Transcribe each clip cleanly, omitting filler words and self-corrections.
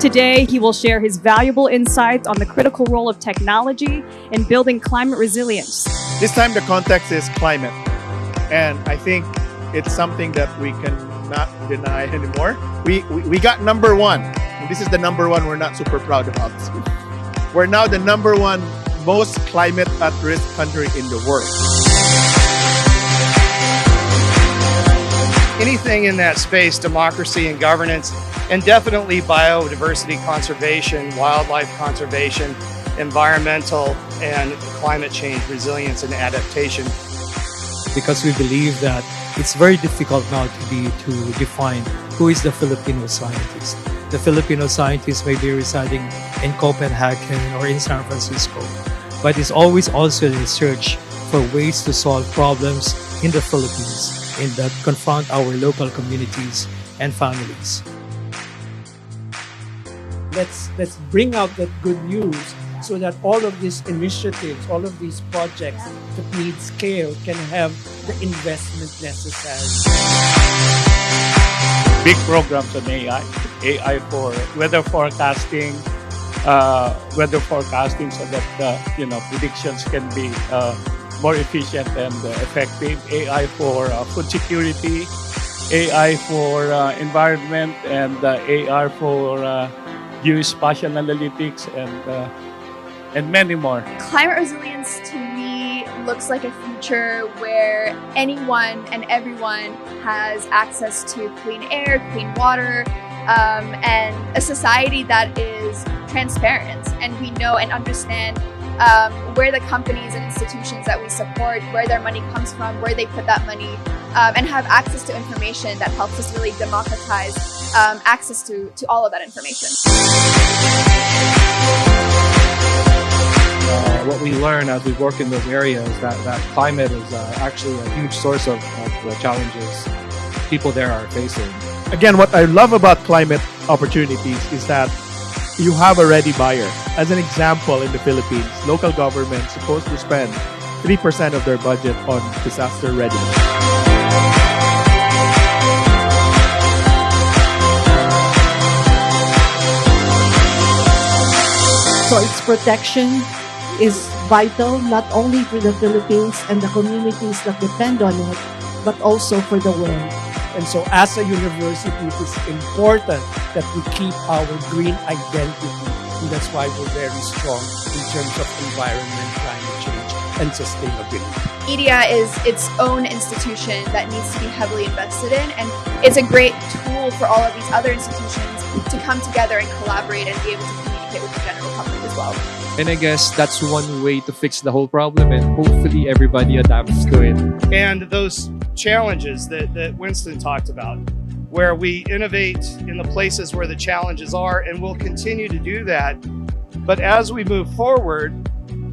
Today, he will share his valuable insights on the critical role of technology in building climate resilience. This time the context is climate. And I think it's something that we cannot deny anymore. We got number one. And this is the number one we're not super proud about. We're now the number one most climate at-risk country in the world. Anything in that space, democracy and governance, and definitely biodiversity conservation, wildlife conservation, environmental and climate change resilience and adaptation. Because we believe that it's very difficult now to define who is the Filipino scientist. The Filipino scientist may be residing in Copenhagen or in San Francisco, but is always also in search for ways to solve problems in the Philippines and that confront our local communities and families. Let's bring out that good news so that all of these initiatives, all of these projects that need scale can have the investment necessary. Big programs on AI for weather forecasting, so that predictions can be more efficient and effective. AI for food security, AI for environment, and AI for geospatial analytics and many more. Climate resilience to me looks like a future where anyone and everyone has access to clean air, clean water, and a society that is transparent, and we know and understand where the companies and institutions that we support, where their money comes from, where they put that money, and have access to information that helps us really democratize access to all of that information. What we learn as we work in those areas that climate is actually a huge source of the challenges people there are facing. Again, what I love about climate opportunities is that you have a ready buyer. As an example, in the Philippines, local government is supposed to spend 3% of their budget on disaster readiness. So its protection is vital not only for the Philippines and the communities that depend on it, but also for the world. And so as a university, it is important that we keep our green identity. And that's why we're very strong in terms of environment, climate change, and sustainability. Media is its own institution that needs to be heavily invested in, and it's a great tool for all of these other institutions to come together and collaborate and be able to communicate with the general public as well. And I guess that's one way to fix the whole problem, and hopefully everybody adapts to it. And those challenges that Winston talked about, where we innovate in the places where the challenges are, and we'll continue to do that. But as we move forward,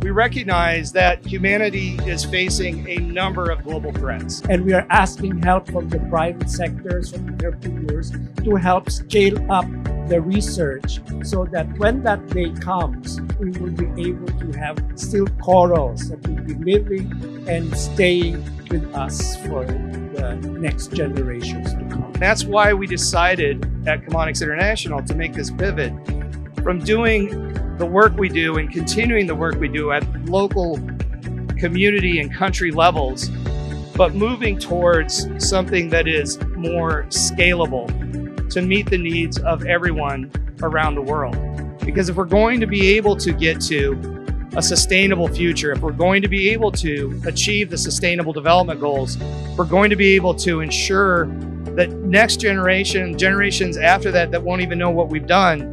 we recognize that humanity is facing a number of global threats. And we are asking help from the private sectors, from entrepreneurs, to help scale up the research so that when that day comes, we will be able to have still corals that will be living and staying with us for the next generations to come. That's why we decided at Chemonics International to make this pivot from doing the work we do and continuing the work we do at local community and country levels, but moving towards something that is more scalable to meet the needs of everyone around the world. Because if we're going to be able to get to a sustainable future, if we're going to be able to achieve the Sustainable Development Goals, we're going to be able to ensure that next generation, generations after that won't even know what we've done,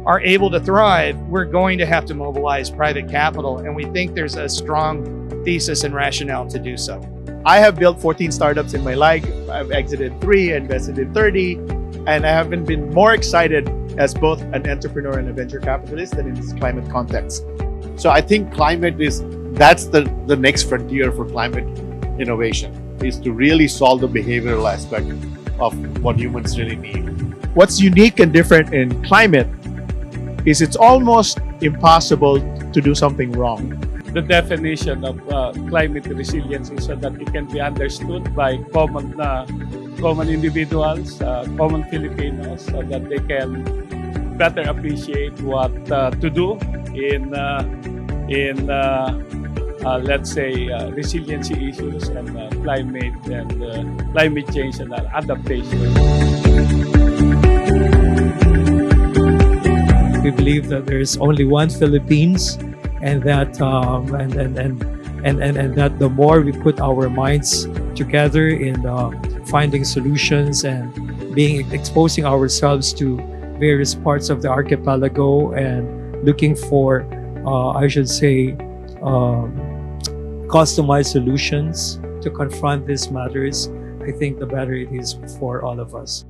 are able to thrive, we're going to have to mobilize private capital. And we think there's a strong thesis and rationale to do so. I have built 14 startups in my life. I've exited 3, invested in 30, and I haven't been more excited as both an entrepreneur and a venture capitalist than in this climate context. So I think that's the next frontier for climate innovation, is to really solve the behavioral aspect of what humans really need. What's unique and different in climate is it's almost impossible to do something wrong. The definition of climate resilience is so that it can be understood by common individuals, common Filipinos, so that they can better appreciate what to do in let's say resiliency issues and climate change and adaptation. We believe that there is only one Philippines, and that and that the more we put our minds together in finding solutions and exposing ourselves to various parts of the archipelago and looking for, I should say, customized solutions to confront these matters, I think the better it is for all of us.